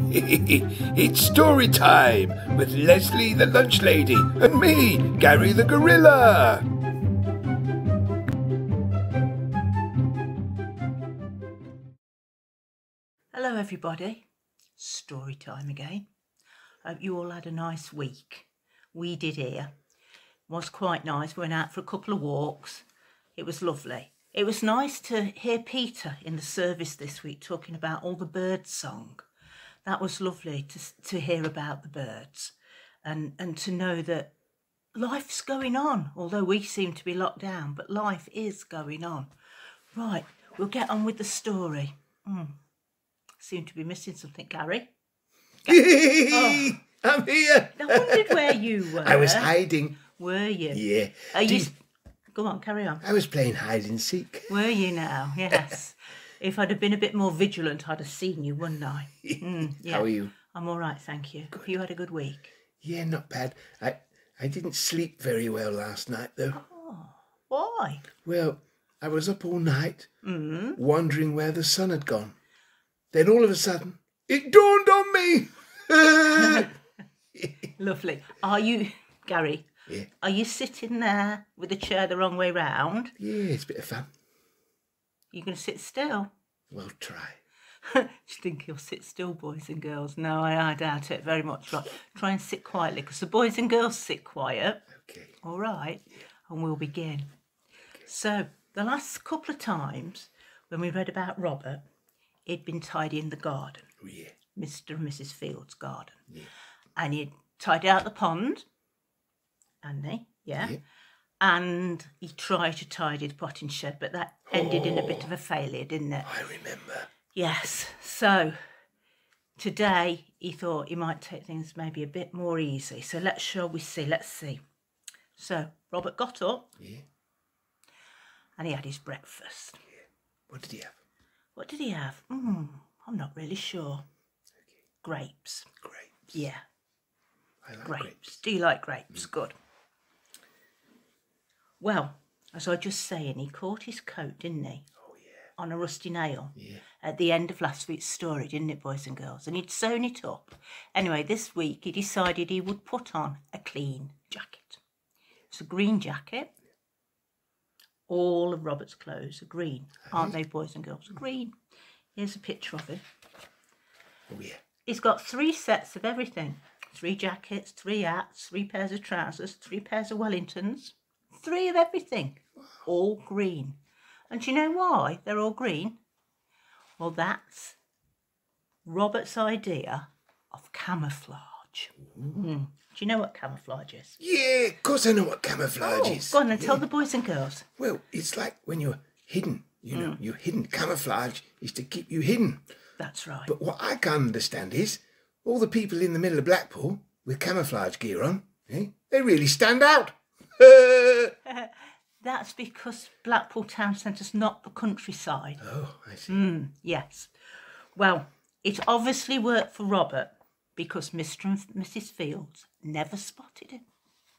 It's story time with Lesley the lunch lady and me, Gary the gorilla. Hello everybody, story time again. Hope you all had a nice week. We did here. It was quite nice. We went out for a couple of walks. It was lovely. It was nice to hear Peter in the service this week talking about all the bird song. That was lovely to hear about the birds and to know that life's going on, although we seem to be locked down, but life is going on. Right, we'll get on with the story. Seem to be missing something, Gary. Oh. I'm here. I wondered where you were. I was hiding. Were you? Yeah. Go on, carry on. I was playing hide and seek. Were you now? Yes. If I'd have been a bit more vigilant, I'd have seen you, wouldn't I? Yeah. How are you? I'm all right, thank you. Good. You had a good week? Yeah, not bad. I didn't sleep very well last night, though. Oh, why? Well, I was up all night, wondering where the sun had gone. Then all of a sudden, it dawned on me. Lovely. Are you, Gary? Yeah. Are you sitting there with the chair the wrong way round? Yeah, it's a bit of fun. You going to sit still? Well, try. Do you think you'll sit still, boys and girls? No, I doubt it very much. Right. Try and sit quietly, because the boys and girls sit quiet. Okay. All right. And we'll begin. Okay. So, the last couple of times when we read about Robert, he'd been tidying the garden. Oh, yeah. Mr. and Mrs. Field's garden. Yeah. And he'd tidied out the pond. Hadn't he? Yeah. And he tried to tidy the potting shed, but that ended in a bit of a failure, didn't it? I remember. Yes. So today he thought he might take things maybe a bit more easy. So let's see. So Robert got up. Yeah. And he had his breakfast. Yeah. What did he have? I'm not really sure. Okay. Grapes. Grapes. Yeah. I like grapes. Do you like grapes? Good. Well, as I was just saying, he caught his coat, didn't he? Oh, yeah. On a rusty nail. Yeah. At the end of last week's story, didn't it, boys and girls? And he'd sewn it up. Anyway, this week he decided he would put on a clean jacket. It's a green jacket. All of Robert's clothes are green, aren't they, boys and girls? Green. Here's a picture of him. Oh, yeah. He's got 3 sets of everything. 3 jackets, 3 hats, 3 pairs of trousers, 3 pairs of Wellingtons. 3 of everything. All green. And do you know why they're all green? Well, that's Robert's idea of camouflage. Do you know what camouflage is? Yeah, of course I know what camouflage is. Go on and tell the boys and girls. Well, it's like when you're hidden. You know, you're hidden. Camouflage is to keep you hidden. That's right. But what I can't understand is all the people in the middle of Blackpool with camouflage gear on, they really stand out. That's because Blackpool town centre's not the countryside. Oh, I see. Yes. Well, it obviously worked for Robert because Mr. and Mrs. Fields never spotted him.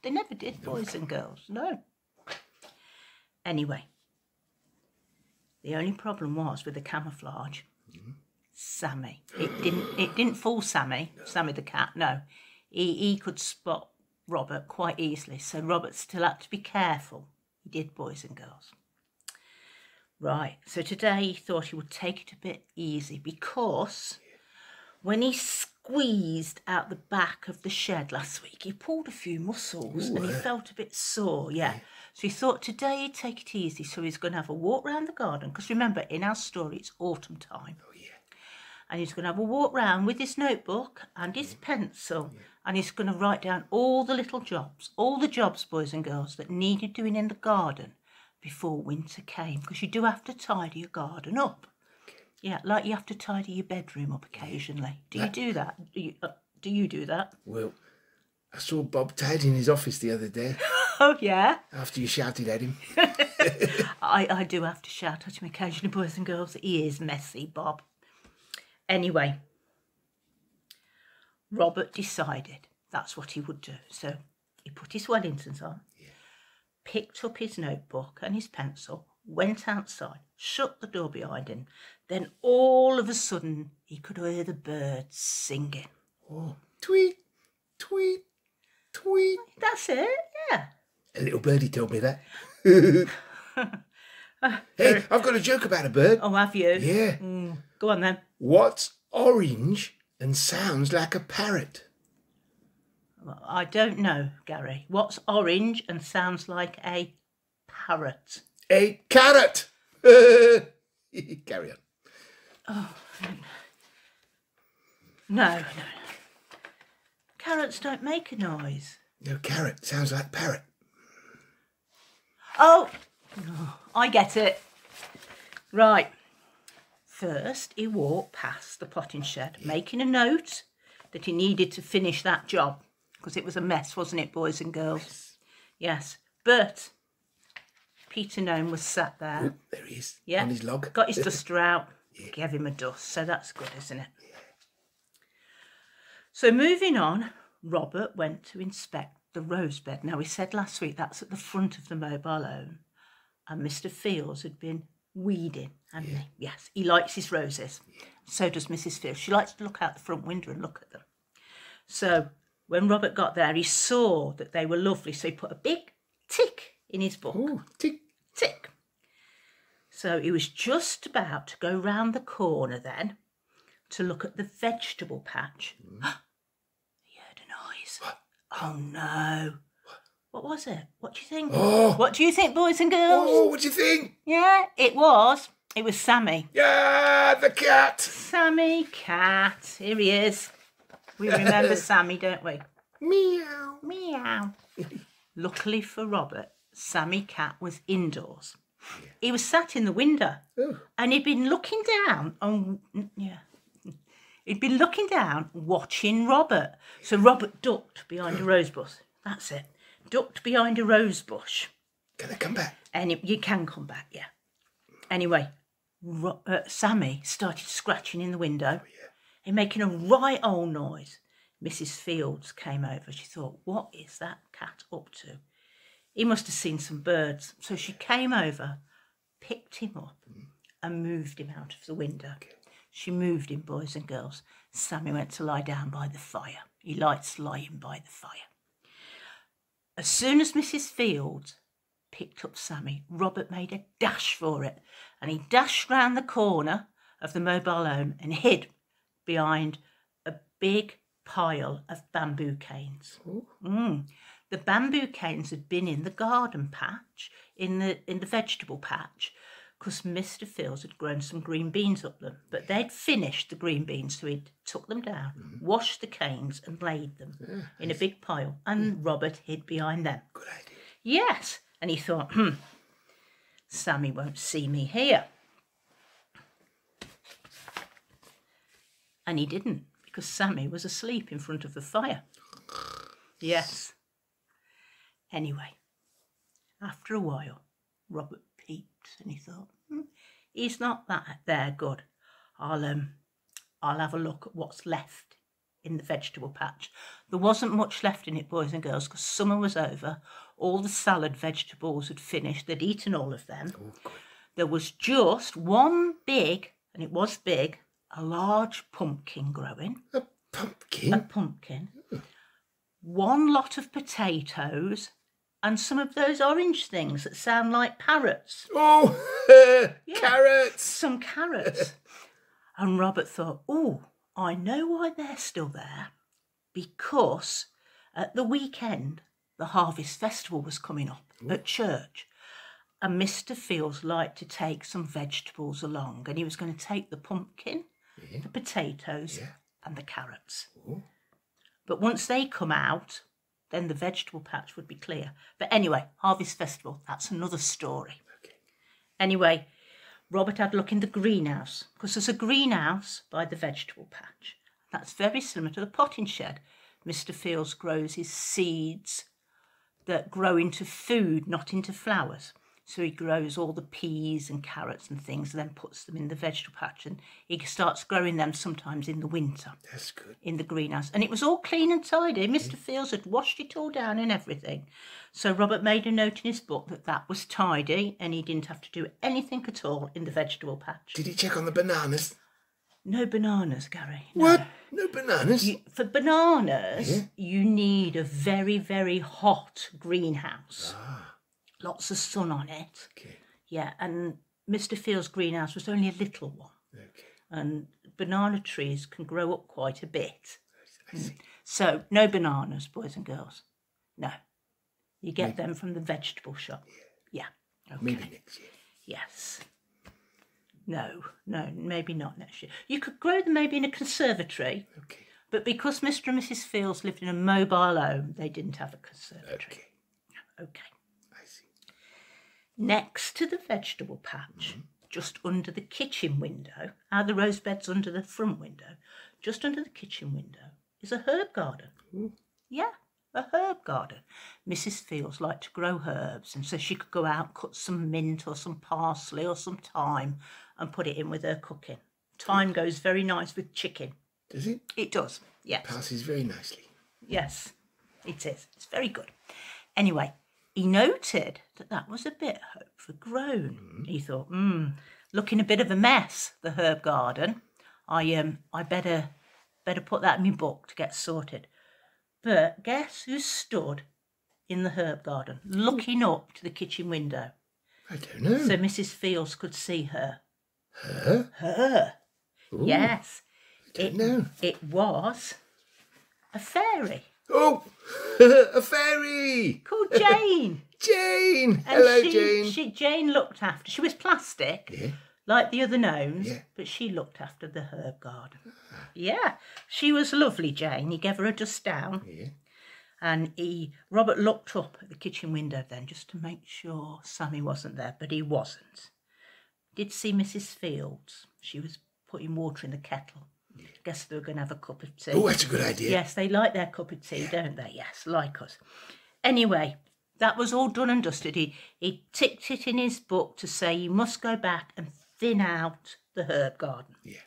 They never did, boys and girls. No. Anyway, the only problem was with the camouflage. Sammy. It didn't fool Sammy. No. Sammy the cat. No. He could spot Robert quite easily, so Robert still had to be careful. He did, boys and girls. Right, so today he thought he would take it a bit easy because when he squeezed out the back of the shed last week, he pulled a few muscles and he felt a bit sore, yeah. So he thought today he'd take it easy, so he's going to have a walk round the garden, because remember, in our story, it's autumn time. Oh, yeah. And he's going to have a walk round with his notebook and his pencil, and he's going to write down all the little jobs, boys and girls, that needed doing in the garden before winter came, because you do have to tidy your garden up. Okay. Yeah, like you have to tidy your bedroom up occasionally. Do you do that? Do you do that? Well, I saw Bob tidying his office the other day. Oh, yeah? After you shouted at him. I do have to shout at him occasionally, boys and girls. He is messy, Bob. Anyway, Robert decided that's what he would do. So he put his Wellingtons on, picked up his notebook and his pencil, went outside, shut the door behind him. Then all of a sudden he could hear the birds singing. Oh, tweet, tweet, tweet. That's it, yeah. A little birdie told me that. Hey, I've got a joke about a bird. Oh, have you? Yeah. Go on then. What's orange and sounds like a parrot? Well, I don't know, Gary. What's orange and sounds like a parrot? A carrot. Carry on. Oh, no. Carrots don't make a noise. No, carrot sounds like parrot. Oh, I get it. Right. First, he walked past the potting shed, making a note that he needed to finish that job, because it was a mess, wasn't it, boys and girls? Yes. But Peter Gnome was sat there. Oh, there he is, yeah, on his log. Got his duster out, gave him a dust, so that's good, isn't it? Yeah. So moving on, Robert went to inspect the rose bed. Now, we said last week that's at the front of the mobile home, and Mr. Fields had been weeding, hadn't he? Yes, he likes his roses. Yeah. So does Mrs. Fields. She likes to look out the front window and look at them. So when Robert got there, he saw that they were lovely, so he put a big tick in his book. Oh, tick. Tick. So he was just about to go round the corner then to look at the vegetable patch. He heard a noise. What? Oh no. What was it? What do you think? Oh. What do you think, boys and girls? Oh, what do you think? Yeah, it was Sammy. Yeah, the cat. Sammy Cat. Here he is. We remember Sammy, don't we? Meow. Meow. Luckily for Robert, Sammy Cat was indoors. He was sat in the window, and he'd been looking down He'd been looking down, watching Robert. So Robert ducked behind a rose bush. That's it. Ducked behind a rose bush. Can I come back? And you can come back, yeah. Anyway, Sammy started scratching in the window and making a right old noise. Mrs. Fields came over. She thought, what is that cat up to? He must have seen some birds. So she came over, picked him up and moved him out of the window. Okay. She moved him, boys and girls. Sammy went to lie down by the fire. He likes lying by the fire. As soon as Mrs. Fields picked up Sammy, Robert made a dash for it, and he dashed round the corner of the mobile home and hid behind a big pile of bamboo canes. The bamboo canes had been in the garden patch, in the vegetable patch, because Mr. Fields had grown some green beans up them. But they'd finished the green beans, so he'd took them down, washed the canes and laid them in a big pile, and Robert hid behind them. Good idea. Yes, and he thought, Sammy won't see me here. And he didn't, because Sammy was asleep in front of the fire. Yes. Anyway, after a while, Robert peeped and he thought, he's not that there good. I'll have a look at what's left in the vegetable patch. There wasn't much left in it, boys and girls, because summer was over. All the salad vegetables had finished. They'd eaten all of them. There was just one big, and it was big, a large pumpkin growing. A pumpkin? A pumpkin. One lot of potatoes and some of those orange things that sound like parrots. Oh, carrots. Some carrots. And Robert thought, oh, I know why they're still there. Because at the weekend, the Harvest Festival was coming up at church. And Mr. Fields liked to take some vegetables along. And he was going to take the pumpkin, the potatoes and the carrots. But once they come out, then the vegetable patch would be clear. But anyway, Harvest Festival, that's another story. Anyway, Robert had a look in the greenhouse, because there's a greenhouse by the vegetable patch. That's very similar to the potting shed. Mr. Fields grows his seeds that grow into food, not into flowers. So he grows all the peas and carrots and things and then puts them in the vegetable patch, and he starts growing them sometimes in the winter. That's good. In the greenhouse. And it was all clean and tidy. Mr. Fields had washed it all down and everything. So Robert made a note in his book that was tidy and he didn't have to do anything at all in the vegetable patch. Did he check on the bananas? No bananas, Gary. No. What? No bananas? For bananas, you need a very, very hot greenhouse. Lots of sun on it. Okay. Yeah, and Mr. Field's greenhouse was only a little one. Okay. And banana trees can grow up quite a bit. I see. So, no bananas, boys and girls. No. You get them from the vegetable shop. Yeah. Okay. Maybe next year. Yes. No, maybe not next year. You could grow them maybe in a conservatory. Okay. But because Mr. and Mrs. Fields lived in a mobile home, they didn't have a conservatory. Okay. I see. Next to the vegetable patch, just under the kitchen window, the rose bed's under the front window, just under the kitchen window is a herb garden. Yeah, a herb garden. Mrs. Fields liked to grow herbs, and so she could go out, cut some mint or some parsley or some thyme and put it in with her cooking. Thyme goes very nice with chicken. Does it? It does, yes. Passes very nicely. Yes, it is. It's very good. Anyway, he noted that was a bit overgrown. He thought, looking a bit of a mess, the herb garden. I better put that in my book to get sorted. But guess who stood in the herb garden, looking up to the kitchen window? I don't know. So Mrs. Fields could see her. Her? Her. Ooh, Yes. I don't know. It was a fairy Oh, a fairy. called Jane. Jane. And Hello, Jane. Jane looked after. She was plastic, Yeah. like the other gnomes, Yeah. but she looked after the herb garden. Yeah, she was lovely, Jane. He gave her a dust down, Yeah. and Robert looked up at the kitchen window then just to make sure Sammy wasn't there, but he wasn't. Did see Mrs. Fields. She was putting water in the kettle. Guess they were going to have a cup of tea. Oh, that's a good idea. Yes, they like their cup of tea, don't they? Yes, like us. Anyway, that was all done and dusted. He ticked it in his book to say you must go back and thin out the herb garden. Yeah.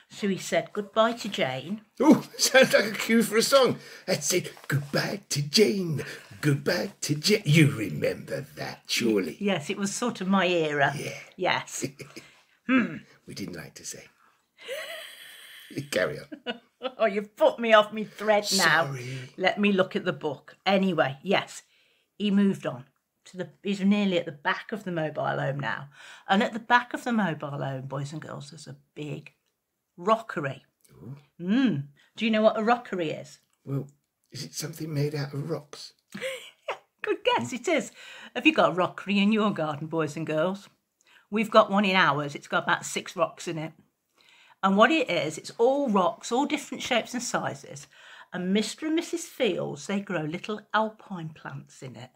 So he said goodbye to Jane. Oh, sounds like a cue for a song. That's it. Goodbye to Jane. Goodbye to Jane. You remember that, surely. Yes, it was sort of my era. Yeah. Yes. We didn't like to say. Carry on. Oh, you've put me off my thread now. Sorry. Let me look at the book. Anyway, yes, he moved on. He's nearly at the back of the mobile home now. And at the back of the mobile home, boys and girls, there's a big rockery. Do you know what a rockery is? Well, is it something made out of rocks? Good guess, it is. Have you got a rockery in your garden, boys and girls? We've got one in ours. It's got about 6 rocks in it. And what it is, it's all rocks, all different shapes and sizes. And Mr. and Mrs. Fields, they grow little alpine plants in it.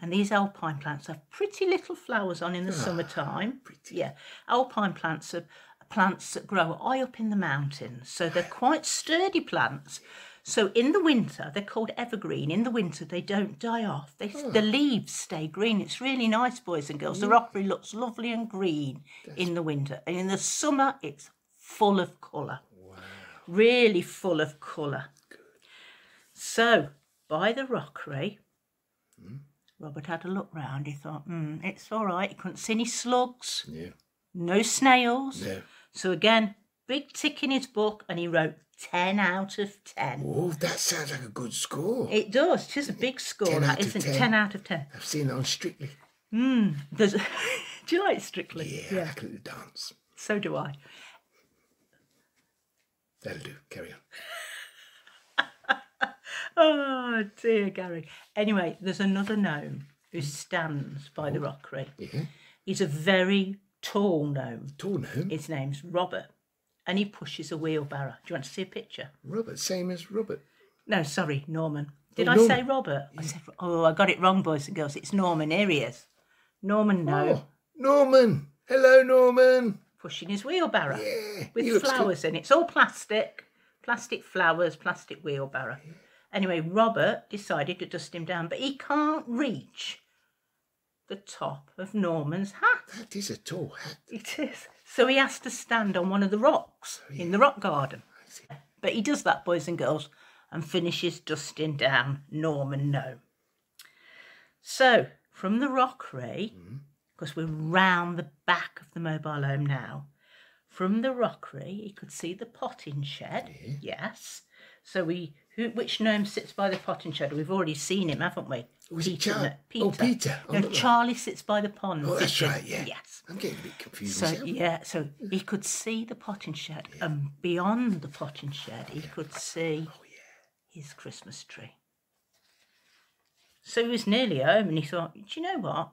And these alpine plants have pretty little flowers on in the summertime. Pretty. Yeah, alpine plants are plants that grow high up in the mountains. So they're quite sturdy plants. So in the winter, they're called evergreen. In the winter, they don't die off. The leaves stay green. It's really nice, boys and girls. The rockery looks lovely and green in the winter. And in the summer, it's full of colour. Wow. Really full of colour. Good. So, by the rockery, Robert had a look round. He thought, it's all right. He couldn't see any slugs, Yeah. no snails. No. So again, big tick in his book, and he wrote 10 out of 10. Oh, that sounds like a good score. It does. It is a big score, 10 that, out of isn't it? 10. 10 out of 10. I've seen it on Strictly. Do you like Strictly? Yeah, I like a little dance. So do I. That'll do. Carry on. Oh, dear, Gary. Anyway, there's another gnome who stands by the rockery. Yeah. He's a very tall gnome. Tall gnome. His name's Robert, and he pushes a wheelbarrow. Do you want to see a picture? Robert, same as Robert. No, sorry, Norman. Did I Norman. say Robert? Yeah. I got it wrong, boys and girls. It's Norman. Here he is. Norman gnome. Oh, Norman. Hello, Norman. Pushing his wheelbarrow. Yeah. He With looks flowers in it. It's all plastic. Plastic flowers, plastic wheelbarrow. Anyway, Robert decided to dust him down, but he can't reach the top of Norman's hat. That is a tall hat. It is. So he has to stand on one of the rocks in the rock garden. I see. But he does that, boys and girls, and finishes dusting down Norman gnome. So, from the rockery, because we're round the back of the mobile home now, From the rockery, he could see the potting shed. Yes. So which gnome sits by the potting shed? We've already seen him, haven't we? Was it Charlie? Peter. Oh, Peter. No, Charlie sits by the pond. Oh, that's right, yeah. Yes. I'm getting a bit confused. So he could see the potting shed, and beyond the potting shed, he could see his Christmas tree. So he was nearly home, and he thought, do you know what?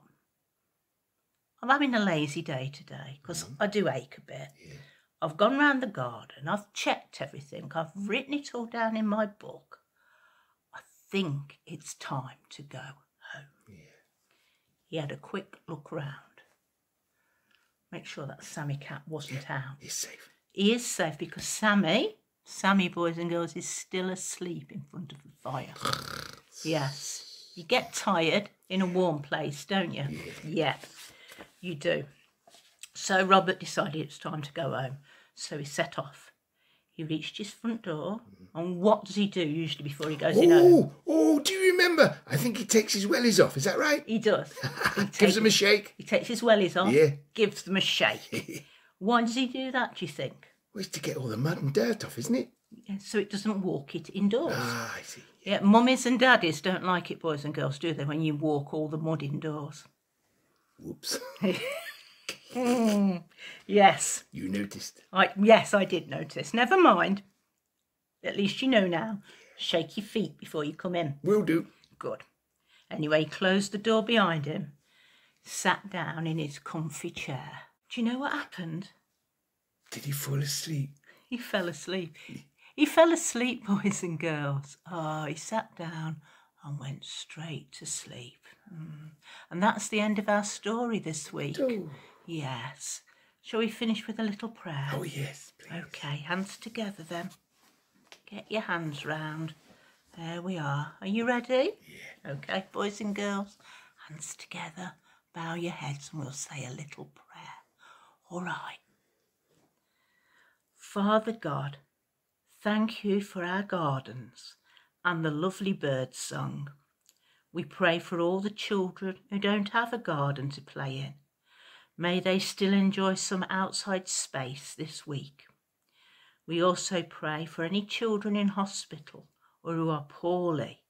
I'm having a lazy day today, because I do ache a bit. Yeah. I've gone round the garden, I've checked everything, I've written it all down in my book. I think it's time to go home. Yeah. He had a quick look round. Make sure that Sammy cat wasn't out. He's safe. He is safe because Sammy, boys and girls, is still asleep in front of the fire. Yes. You get tired in a warm place, don't you? Yeah, you do. So Robert decided it was time to go home. So he set off. He reached his front door. And what does he do usually before he goes in home? Oh, do you remember? I think he takes his wellies off. Is that right? He does. Gives them a shake. He takes his wellies off. Yeah. Gives them a shake. Why does he do that, do you think? Well, it's to get all the mud and dirt off, isn't it? Yeah, so it doesn't walk it indoors. Ah, I see. Yeah, mummies and daddies don't like it, boys and girls, do they, when you walk all the mud indoors? Whoops. Yes. You noticed? Yes, I did notice. Never mind. At least you know now. Shake your feet before you come in. Will do. Good. Anyway, he closed the door behind him, sat down in his comfy chair. Do you know what happened? Did he fall asleep? He fell asleep. He fell asleep, boys and girls. Oh, he sat down and went straight to sleep. And that's the end of our story this week. Oh. Yes. Shall we finish with a little prayer? Oh, yes, please. Okay, hands together then. Get your hands round. There we are. Are you ready? Yeah. Okay, boys and girls, hands together. Bow your heads and we'll say a little prayer. All right. Father God, thank you for our gardens and the lovely bird song. We pray for all the children who don't have a garden to play in. May they still enjoy some outside space this week. We also pray for any children in hospital or who are poorly.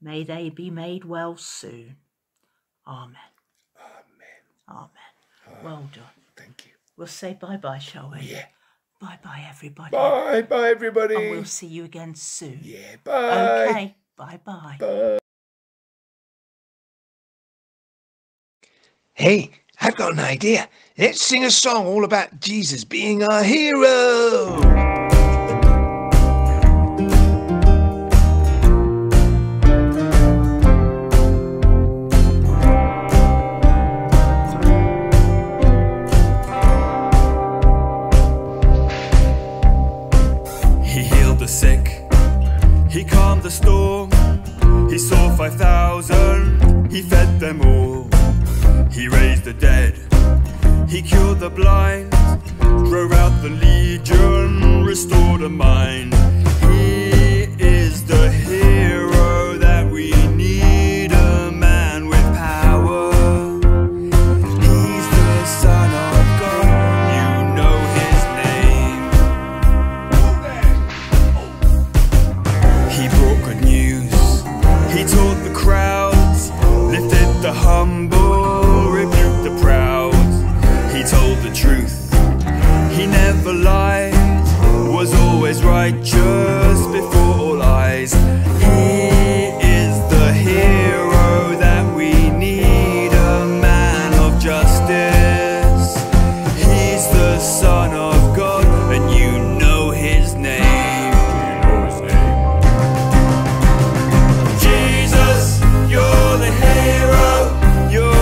May they be made well soon. Amen. Amen. Amen. Well done. Thank you. We'll say bye-bye, shall we? Yeah. Bye-bye, everybody. Bye, everybody. And we'll see you again soon. Yeah, bye. Okay, bye-bye. Bye. Hey, I've got an idea. Let's sing a song all about Jesus being our hero. He healed the sick, he calmed the storm, he saw 5,000, he fed them all. He raised the dead, he cured the blind, drove out the legion, restored a mind. He is the hero that we need, a man with power. He's the Son of God, you know his name. He brought good news, he taught the crowds, lifted the humble, rebuked the proud. He told the truth, he never lied, was always righteous before all eyes. He is the hero that we need, a man of justice. He's the Son of God, and you know his name. Jesus, you're the hero, you're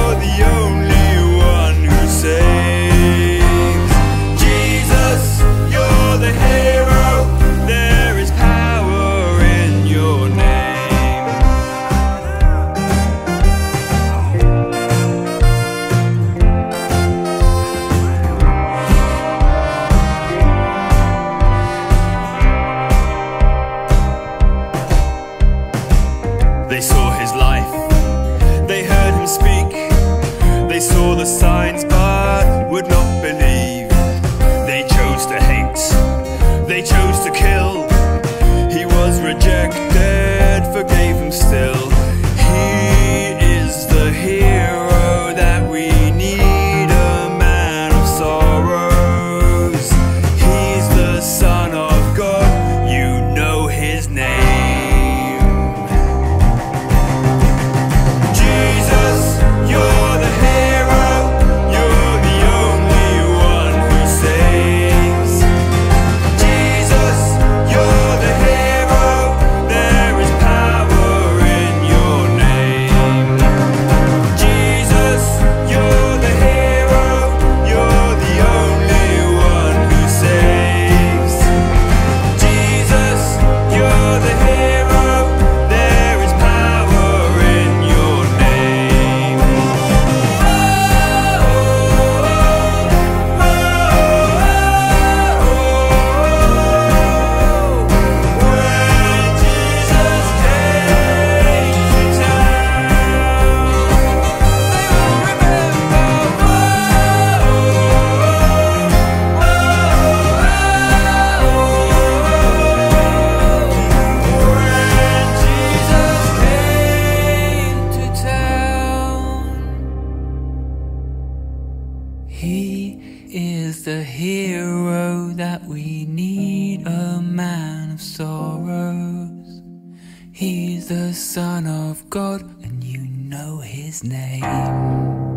sorrows. He's the Son of God, and you know his name.